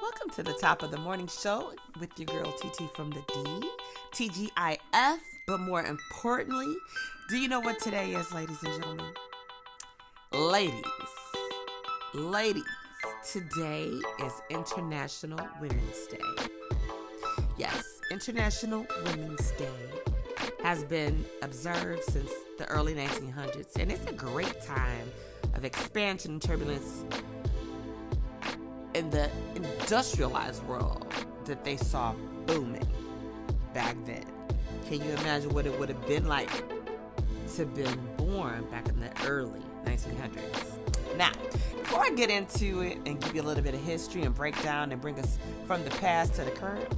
Welcome to the top of the morning show with your girl TT from the D, TGIF, but more importantly, do you know what today is, ladies and gentlemen? Ladies, today is International Women's Day. Yes, International Women's Day has been observed since the early 1900s, and it's a great time of expansion and turbulence in the industrialized world that they saw booming back then. Can you imagine what it would have been like to have been born back in the early 1900s? Now, before I get into it and give you a little bit of history and breakdown and bring us from the past to the current,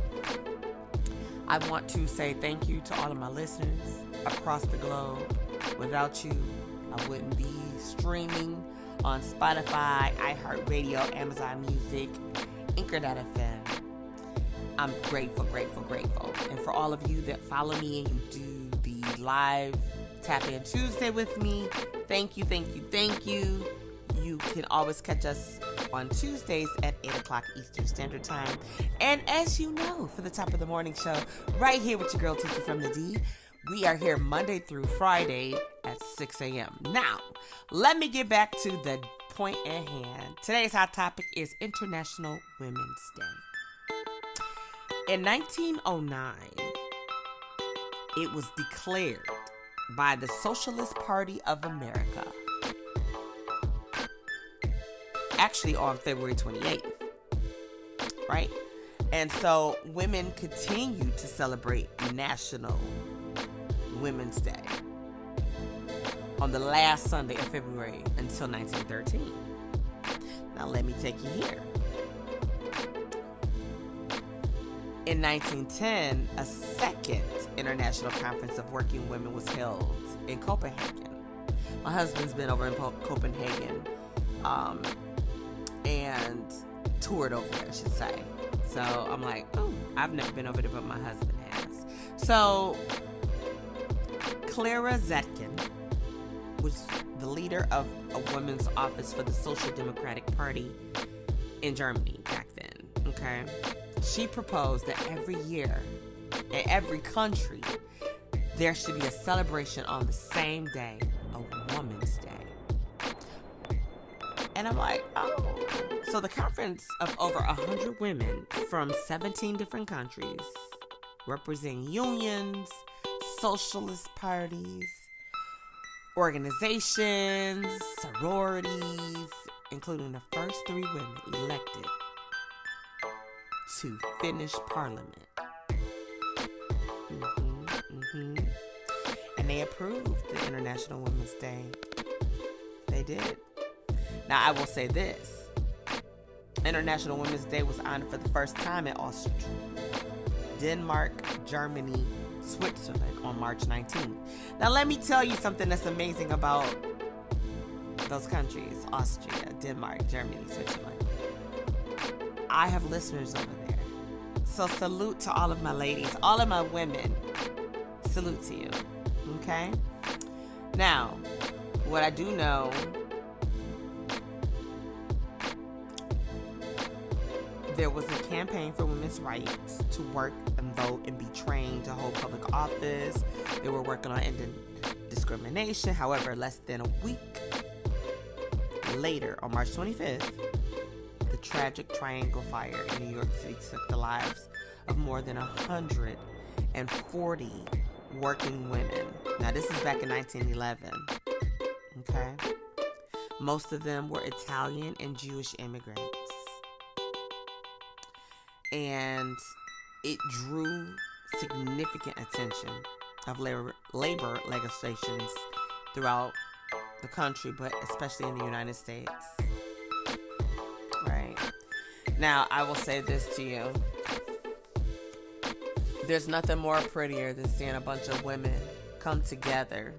I want to say thank you to all of my listeners across the globe. Without you, I wouldn't be streaming on Spotify, iHeartRadio, Amazon Music, Anchor.fm. I'm grateful. And for all of you that follow me and you do the live Tap In Tuesday with me, thank you. You can always catch us on Tuesdays at 8 o'clock Eastern Standard Time. And as you know, for the top of the morning show, right here with your girl Teacher from the D, we are here Monday through Friday at 6 a.m. Now, let me get back to the point at hand. Today's hot topic is International Women's Day. In 1909, it was declared by the Socialist Party of America, actually on February 28th, right? And so women continue to celebrate National Women's Day on the last Sunday of February until 1913. Now let me take you here. In 1910, a second International Conference of Working Women was held in Copenhagen. My husband's been over in Copenhagen and toured over there, I should say. So I'm like, oh, I've never been over there, but my husband has. So Clara Zetkin was the leader of a women's office for the Social Democratic Party in Germany back then, okay? She proposed that every year, in every country, there should be a celebration on the same day, a Women's Day. And I'm like, oh. So the conference of over 100 women from 17 different countries, representing unions, socialist parties, organizations, sororities, including the first 3 women elected to Finnish Parliament. And they approved the International Women's Day. They did. Now, I will say this. International Women's Day was honored for the first time in Austria, Denmark, Germany, Switzerland on March 19th. Now, let me tell you something that's amazing about those countries, Austria, Denmark, Germany, Switzerland. I have listeners over there. So salute to all of my ladies, all of my women. Salute to you. Okay? Now, what I do know, there was a campaign for women's rights to work and vote and be trained to hold public office. They were working on ending discrimination. However, less than a week later, on March 25th, the tragic Triangle Fire in New York City took the lives of more than 140 working women. Now, this is back in 1911. Okay? Most of them were Italian and Jewish immigrants. And it drew significant attention of labor legislations throughout the country, but especially in the United States. Right. Now, I will say this to you. There's nothing more prettier than seeing a bunch of women come together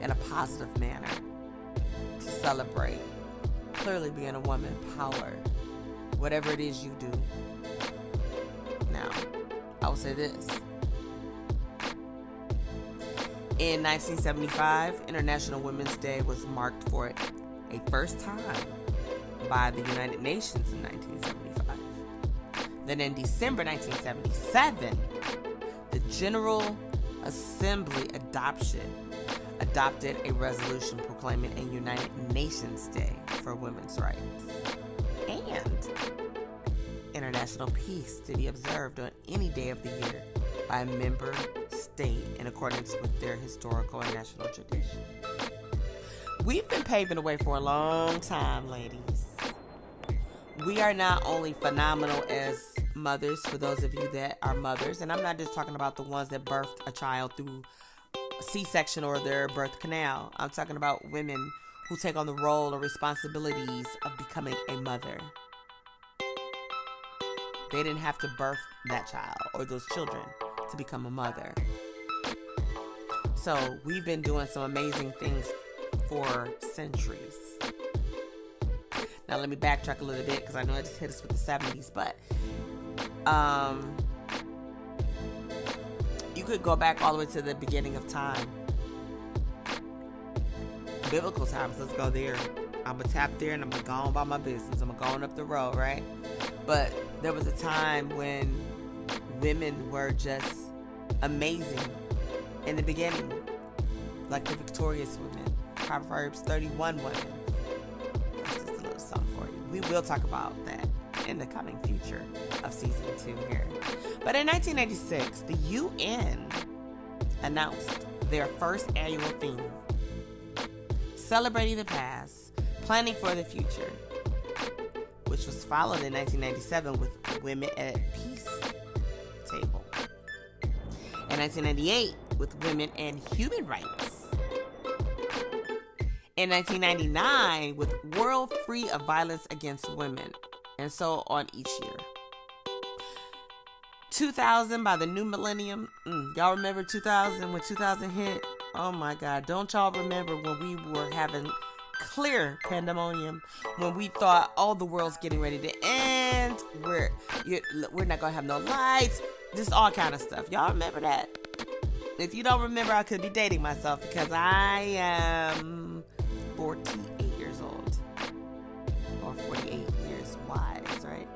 in a positive manner to celebrate clearly being a woman, power, whatever it is you do. Now, I will say this. In 1975, International Women's Day was marked for a first time by the United Nations in 1975. Then in December 1977, the General Assembly adopted a resolution proclaiming a United Nations Day for women's rights and international peace to be observed on any day of the year by a member state in accordance with their historical and national tradition. We've been paving the way for a long time, ladies. We are not only phenomenal as mothers, for those of you that are mothers, and I'm not just talking about the ones that birthed a child through C-section or their birth canal. I'm talking about women who take on the role or responsibilities of becoming a mother. They didn't have to birth that child or those children to become a mother. So we've been doing some amazing things for centuries. Now let me backtrack a little bit because I know I just hit us with the 70s, but you could go back all the way to the beginning of time. Biblical times, let's go there. I'm going to tap there and I'm going to go on about my business. I'm going up the road, right? But there was a time when women were just amazing in the beginning. Like the victorious women. Proverbs 31 women. That's just a little something for you. We will talk about that in the coming future of season 2 here. But in 1996, the UN announced their first annual theme, celebrating the past, planning for the future, which was followed in 1997 with Women at Peace Table. In 1998 with Women and Human Rights. In 1999 with World Free of Violence Against Women, and so on each year. 2000 by the new millennium. Y'all remember 2000 when 2000 hit? Oh my God, don't y'all remember when we were having clear pandemonium, when we thought, oh, the world's getting ready to end, we're not gonna have no lights, just all kind of stuff. Y'all remember that? If you don't remember, I could be dating myself because I am 48 years old, or 48 years wise, right?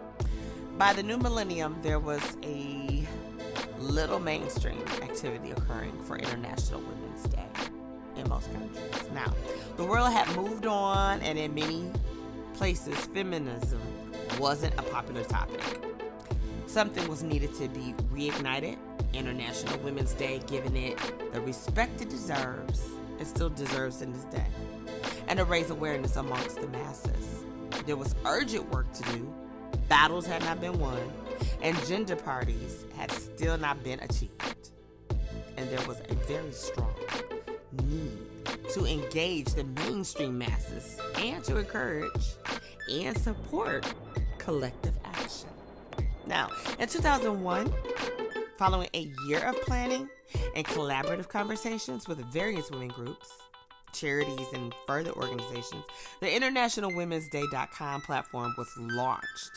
By the new millennium, there was a little mainstream activity occurring for International Women's Day in most countries. Now, the world had moved on, and in many places, feminism wasn't a popular topic. Something was needed to be reignited. International Women's Day, giving it the respect it deserves, it still deserves in this day, and to raise awareness amongst the masses. There was urgent work to do. Battles had not been won, and gender parties had still not been achieved. And there was a very strong need to engage the mainstream masses and to encourage and support collective action. Now, in 2001, following a year of planning and collaborative conversations with various women groups, charities, and further organizations, the InternationalWomen'sDay.com platform was launched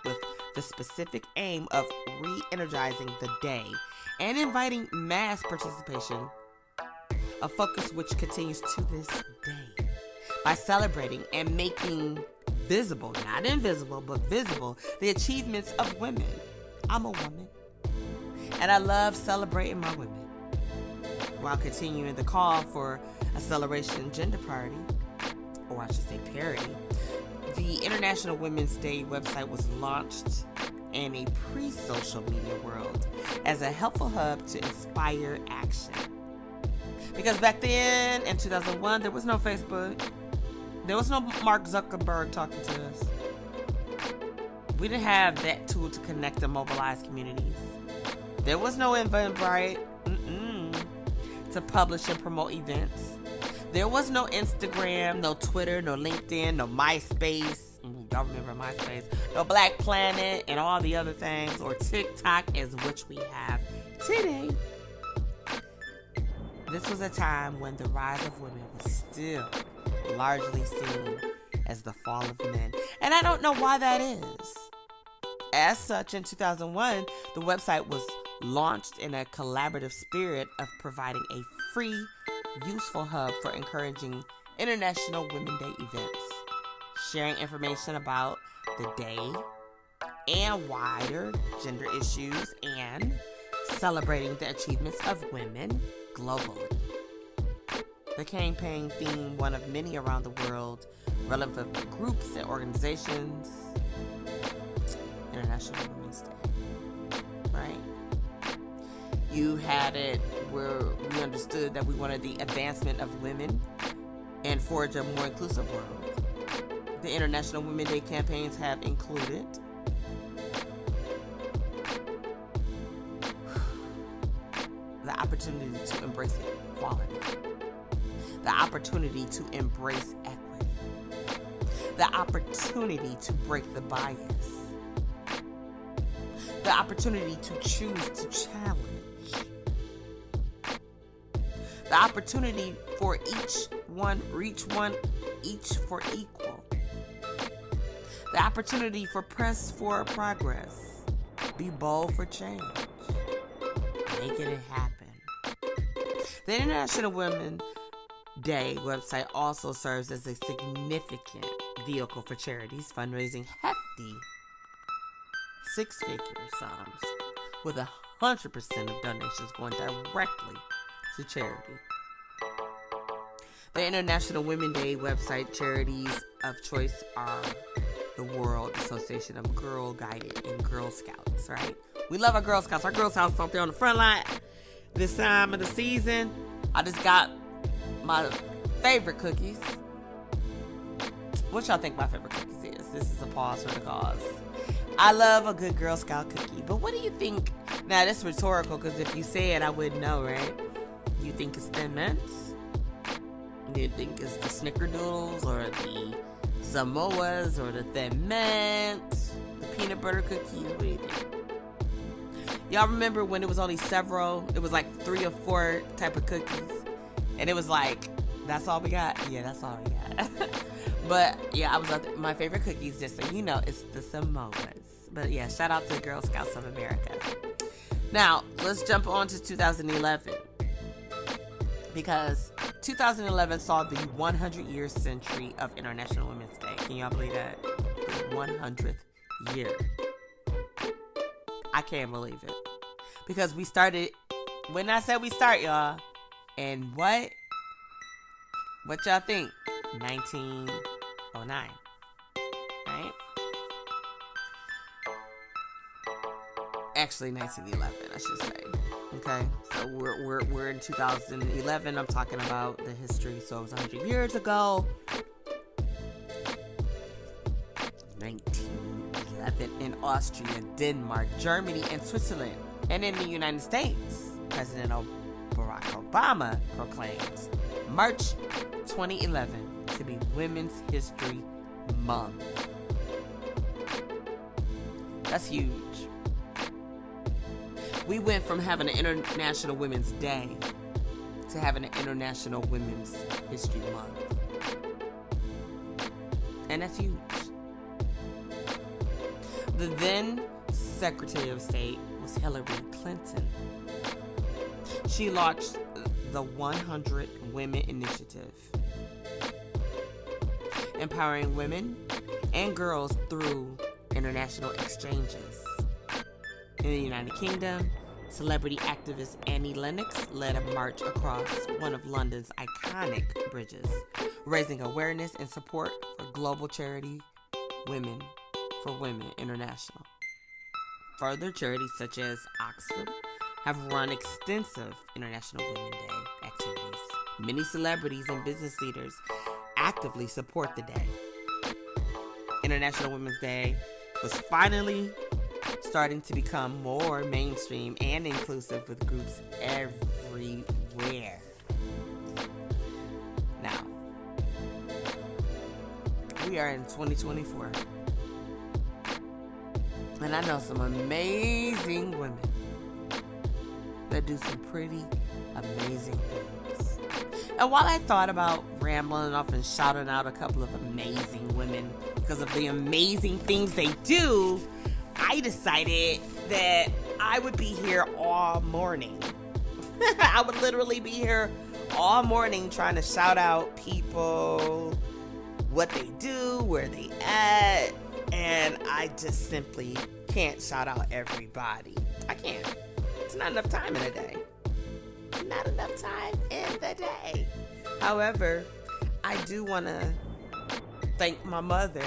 with the specific aim of re-energizing the day and inviting mass participation, a focus which continues to this day by celebrating and making visible, not invisible, but visible, the achievements of women. I'm a woman, and I love celebrating my women while continuing the call for a celebration gender party, or I should say parity. The International Women's Day website was launched in a pre-social media world as a helpful hub to inspire action. Because back then, in 2001, there was no Facebook. There was no Mark Zuckerberg talking to us. We didn't have that tool to connect and mobilize communities. There was no Eventbrite to publish and promote events. There was no Instagram, no Twitter, no LinkedIn, no MySpace. Y'all remember MySpace? No Black Planet and all the other things, or TikTok, as which we have today. This was a time when the rise of women was still largely seen as the fall of men. And I don't know why that is. As such, in 2001, the website was launched in a collaborative spirit of providing a free, useful hub for encouraging International Women's Day events, sharing information about the day, and wider gender issues, and celebrating the achievements of women globally. The campaign themed one of many around the world, relevant for groups and organizations. International Women's Day, right? You had it where we understood that we wanted the advancement of women and forge a more inclusive world. The International Women's Day campaigns have included the opportunity to embrace equality, the opportunity to embrace equity, the opportunity to break the bias, the opportunity to choose to challenge, the opportunity for each for equal, the opportunity for press for progress, be bold for change, making it happen. The International Women's Day website also serves as a significant vehicle for charities, fundraising hefty six-figure sums, with 100% of donations going directly to charity. The International Women's Day website charities of choice are the World Association of Girl Guided and Girl Scouts, right? We love our Girl Scouts. Our Girl Scouts out there on the front line this time of the season. I just got my favorite cookies. What y'all think my favorite cookies is? This is a pause for the cause. I love a good Girl Scout cookie. But what do you think? Now, that's rhetorical, because if you say it, I wouldn't know, right? You think it's Thin Mints? Do you think it's the Snickerdoodles, or the Samoas, or the Thin Mints, the peanut butter cookies? What do you think? Y'all remember when it was only several? It was like 3 or 4 type of cookies. And it was like, that's all we got? Yeah, that's all we got. But yeah, my favorite cookies, just so you know, it's the Samoas. But yeah, shout out to the Girl Scouts of America. Now, let's jump on to 2011. Because 2011 saw the 100-year century of International Women's Day. Can y'all believe that? The 100th year. I can't believe it. Because we started, when I said we start, y'all, and what y'all think? 1909, right? Actually, 1911, I should say. Okay, so we're in 2011. I'm talking about the history. So it was 100 years ago. 1911 in Austria, Denmark, Germany, and Switzerland, and in the United States, President Barack Obama proclaimed March 2011 to be Women's History Month. That's huge. We went from having an International Women's Day to having an International Women's History Month. And that's huge. The then Secretary of State was Hillary Clinton. She launched the 100 Women Initiative, empowering women and girls through international exchanges. In the United Kingdom, celebrity activist Annie Lennox led a march across one of London's iconic bridges, raising awareness and support for global charity Women for Women International. Further, charities such as Oxfam have run extensive International Women's Day activities. Many celebrities and business leaders actively support the day. International Women's Day was finally starting to become more mainstream and inclusive, with groups everywhere. Now, we are in 2024, and I know some amazing women that do some pretty amazing things. And while I thought about rambling off and shouting out a couple of amazing women because of the amazing things they do, I decided that I would be here all morning. I would literally be here all morning trying to shout out people, what they do, where they at, And I just simply can't shout out everybody. I can't. It's not enough time in a day. Not enough time in the day. However, I do want to thank my mother,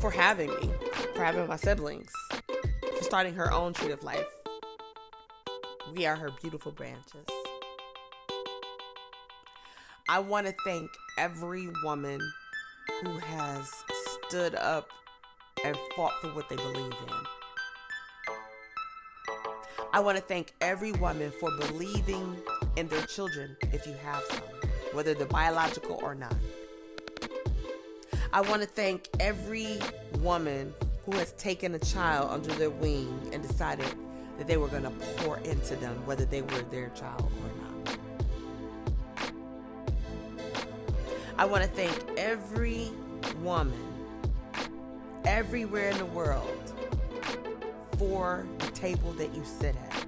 for having me, for having my siblings, for starting her own tree of life. We are her beautiful branches. I want to thank every woman who has stood up and fought for what they believe in. I want to thank every woman for believing in their children if you have some, whether they're biological or not. I want to thank every woman who has taken a child under their wing and decided that they were going to pour into them, whether they were their child or not. I want to thank every woman everywhere in the world for the table that you sit at.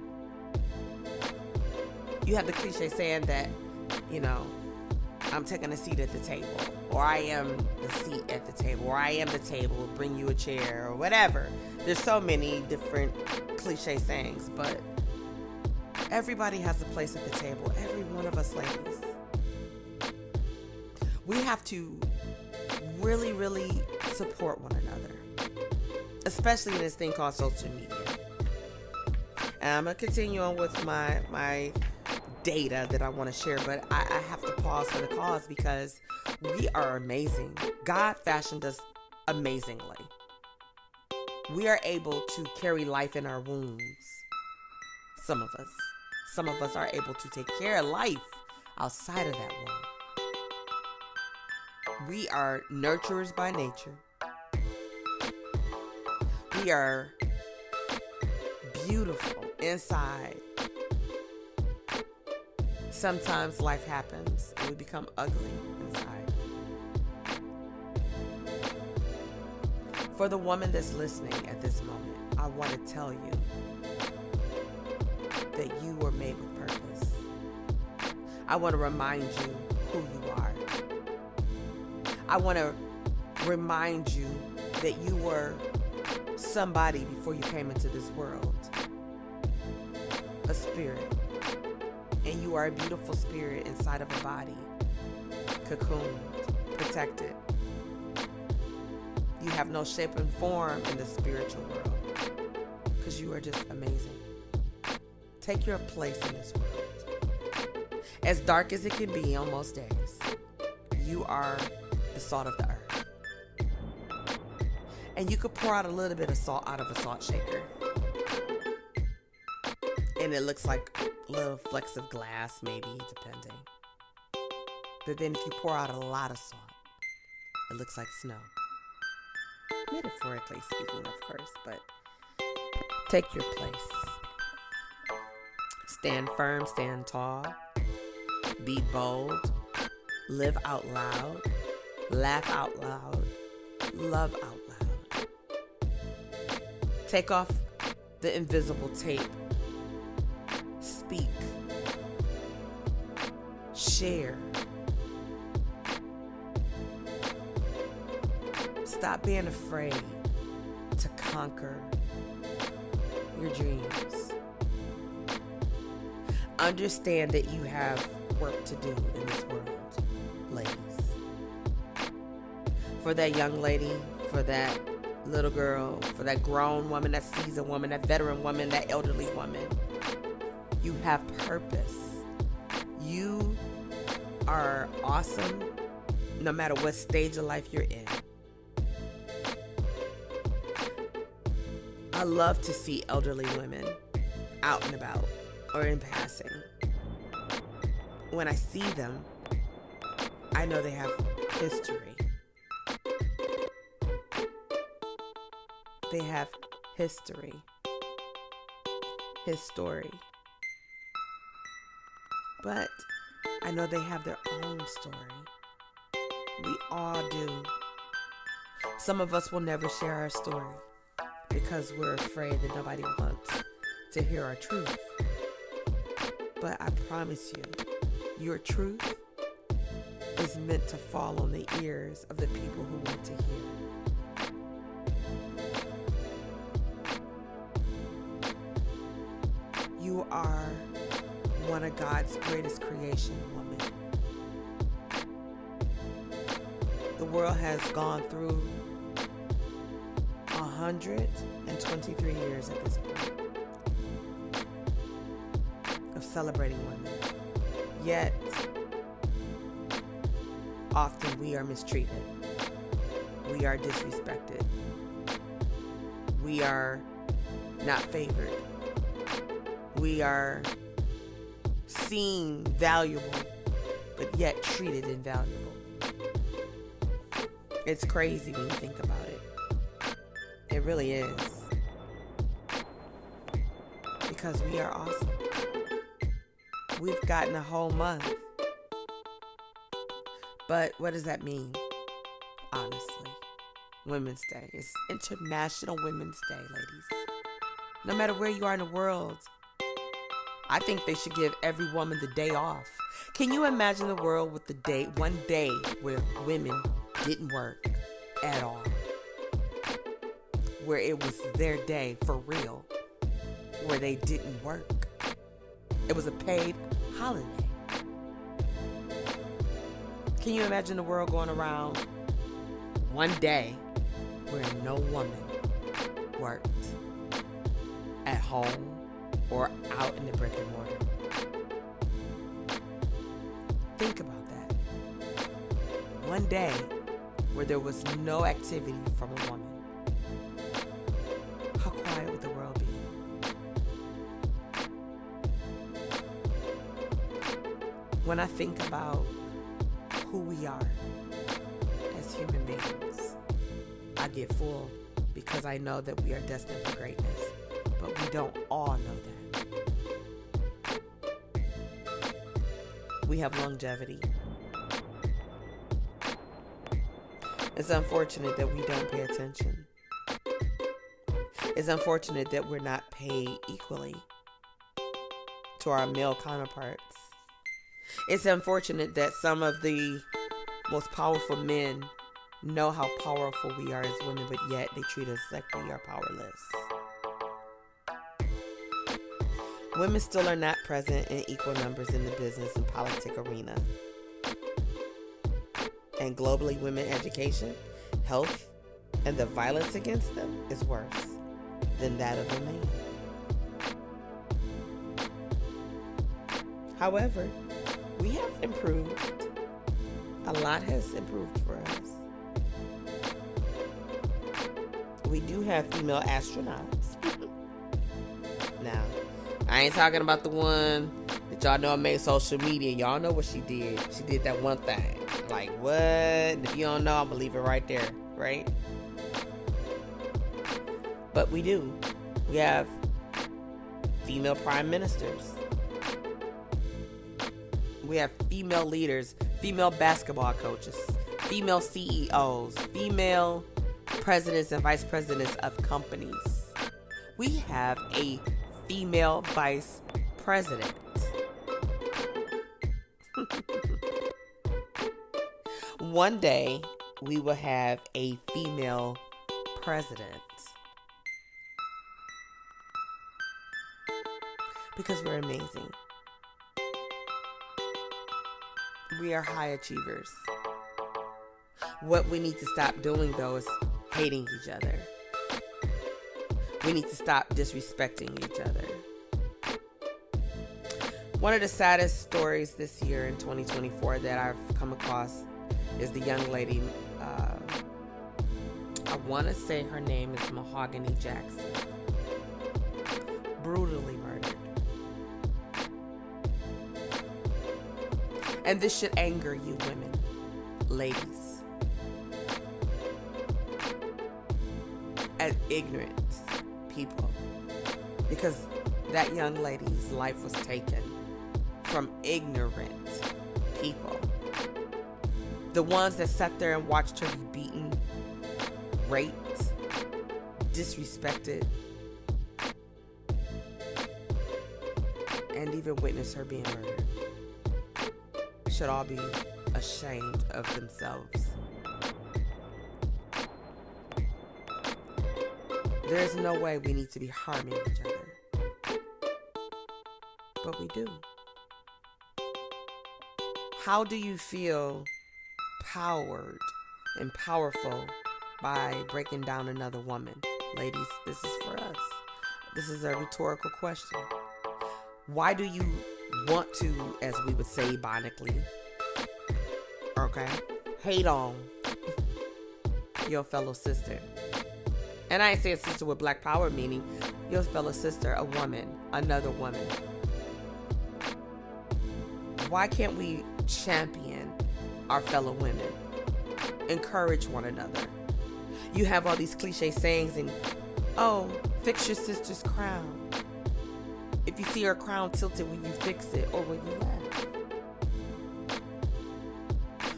You have the cliche saying that, I'm taking a seat at the table, or I am the seat at the table, or I am the table, bring you a chair, or whatever. There's so many different cliche sayings, but everybody has a place at the table. Every one of us ladies. We have to really, really support one another, especially in this thing called social media. And I'm going to continue on with my data that I want to share, but I have to pause for the cause because we are amazing. God fashioned us amazingly. We are able to carry life in our wombs. Some of us are able to take care of life outside of that womb. We are nurturers by nature. We are beautiful inside. Sometimes life happens and we become ugly inside. For the woman that's listening at this moment, I want to tell you that you were made with purpose. I want to remind you who you are. I want to remind you that you were somebody before you came into this world. A spirit. And you are a beautiful spirit inside of a body, cocooned, protected. You have no shape and form in the spiritual world because you are just amazing. Take your place in this world. As dark as it can be on most days, you are the salt of the earth. And you could pour out a little bit of salt out of a salt shaker. And it looks like little flecks of glass, maybe, depending. But then if you pour out a lot of salt, it looks like snow. Metaphorically speaking, of course, but take your place. Stand firm, stand tall. Be bold. Live out loud. Laugh out loud. Love out loud. Take off the invisible tape. Speak. Share. Stop being afraid to conquer your dreams. Understand that you have work to do in this world, ladies. For that young lady, for that little girl, for that grown woman, that seasoned woman, that veteran woman, that elderly woman, you have purpose. You are awesome no matter what stage of life you're in. I love to see elderly women out and about or in passing. When I see them, I know they have history. They have history. His story. But I know they have their own story. We all do. Some of us will never share our story because we're afraid that nobody wants to hear our truth. But I promise you, your truth is meant to fall on the ears of the people who want to hear. are one of God's greatest creation, woman. The world has gone through 123 years at this point of celebrating women. Yet, often we are mistreated. We are disrespected. We are not favored. We are seen valuable, but yet treated invaluable. It's crazy when you think about it. It really is. Because we are awesome. We've gotten a whole month. But what does that mean? Honestly. Women's Day. It's International Women's Day, ladies. No matter where you are in the world, I think they should give every woman the day off. Can you imagine the world with one day where women didn't work at all? Where it was their day for real. Where they didn't work. It was a paid holiday. Can you imagine the world going around one day where no woman worked at home or out in the brick and mortar? Think about that. One day where there was no activity from a woman. How quiet would the world be? When I think about who we are as human beings, I get full because I know that we are destined for greatness. But we don't all know that. We have longevity. It's unfortunate that we don't pay attention. It's unfortunate that we're not paid equally to our male counterparts. It's unfortunate that some of the most powerful men know how powerful we are as women, but yet they treat us like we are powerless. Women still are not present in equal numbers in the business and politic arena. And globally, women education, health, and the violence against them is worse than that of a man. However, we have improved. A lot has improved for us. We do have female astronauts. Now, I ain't talking about the one that y'all know made social media. Y'all know what she did. She did that one thing. Like, what? And if you don't know, I'm going to leave it right there, right? But we do. We have female prime ministers. We have female leaders, female basketball coaches, female CEOs, female presidents and vice presidents of companies. We have a female vice president. One day, we will have a female president. Because we're amazing. We are high achievers. What we need to stop doing, though, is hating each other. We need to stop disrespecting each other. One of the saddest stories this year in 2024 that I've come across is the young lady, I want to say her name is Mahogany Jackson, brutally murdered. And this should anger you women, ladies, as ignorant people, because that young lady's life was taken from ignorant people. The ones that sat there and watched her be beaten, raped, disrespected, and even witnessed her being murdered, should all be ashamed of themselves. There's no way we need to be harming each other. but we do. How do you feel powered and powerful by breaking down another woman? Ladies, this is for us. This is a rhetorical question. Why do you want to, as we would say ironically, okay, hate on your fellow sister? And I ain't say a sister with black power, meaning your fellow sister, a woman, another woman. Why can't we champion our fellow women? Encourage one another. You have all these cliche sayings and, oh, fix your sister's crown. If you see her crown tilted, will you fix it or will you laugh?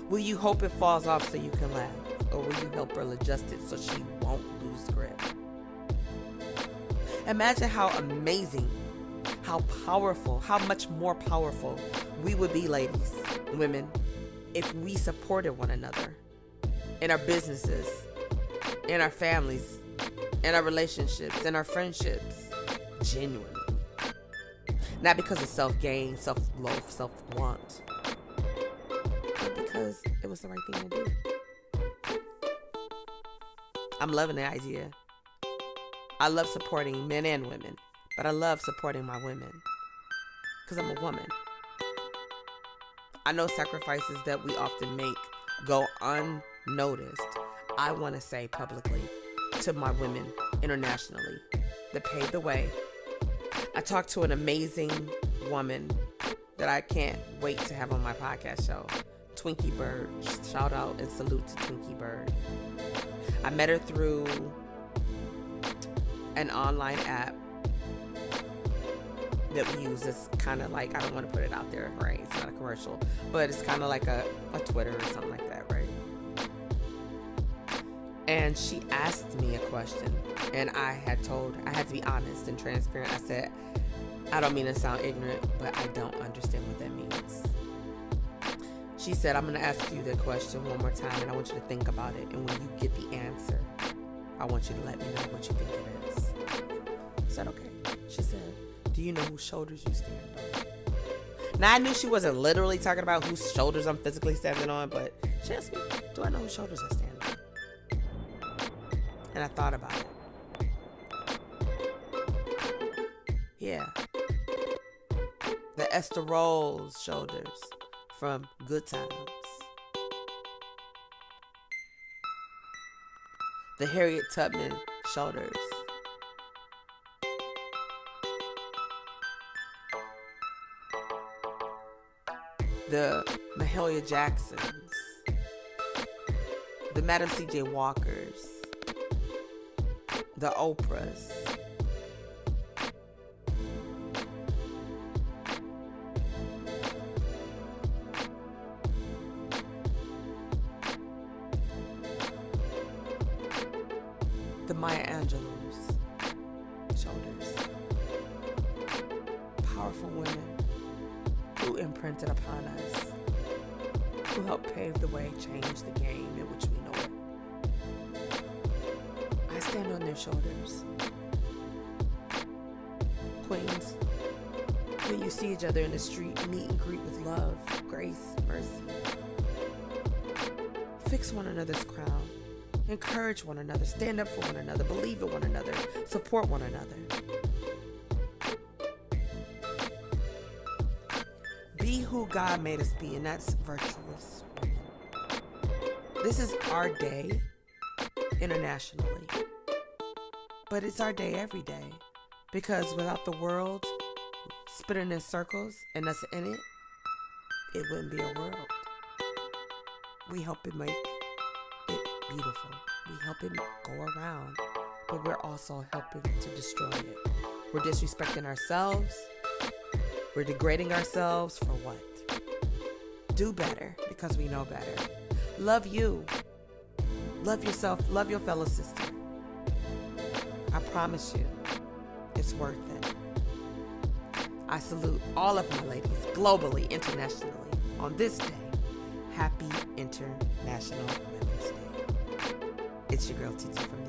Will you hope it falls off so you can laugh? Or will you help her adjust it so she won't lose grip? Imagine how amazing, how powerful, how much more powerful we would be, ladies, women, if we supported one another in our businesses, in our families, in our relationships, in our friendships, genuinely. Not because of self-gain, self-love, self-want, but because it was the right thing to do. I'm loving the idea. I love supporting men and women, but I love supporting my women because I'm a woman. I know sacrifices that we often make go unnoticed. I want to say publicly to my women internationally that paved the way. I talked to an amazing woman that I can't wait to have on my podcast show, Twinkie Bird. Shout out and salute to Twinkie Bird. I met her through an online app that we use. It's kind of like, I don't want to put it out there, right? It's not a commercial, but it's kind of like a Twitter or something like that, right? And she asked me a question, and I had to be honest and transparent. I said, I don't mean to sound ignorant, but I don't understand what that means. She said, I'm going to ask you the question one more time, and I want you to think about it. And when you get the answer, I want you to let me know what you think it is. I said, okay. She said, do you know whose shoulders you stand on? Now, I knew she wasn't literally talking about whose shoulders I'm physically standing on, but she asked me, do I know whose shoulders I stand on? And I thought about it. Yeah. The Esther Rolls shoulders from Good Times. The Harriet Tubman shoulders. The Mahalia Jacksons. The Madam C.J. Walkers. The Oprahs. The Maya Angelou's shoulders. Powerful women who imprinted upon us, who helped pave the way, change the game in which we know it. I stand on their shoulders. Queens, when you see each other in the street, meet and greet with love, grace, mercy. Fix one another's crown. Encourage one another. Stand up for one another. Believe in one another. Support one another. Be who God made us be, and that's virtuous women. This is our day internationally, but it's our day every day, because without the world spinning in circles and us in it, it wouldn't be a world. We help it make it beautiful. We help it go around, but we're also helping to destroy it. We're disrespecting ourselves. We're degrading ourselves for what? Do better because we know better. Love you. Love yourself. Love your fellow sister. I promise you, it's worth it. I salute all of my ladies, globally, internationally, on this day. Happy International Women's Day. It's your girl, TT from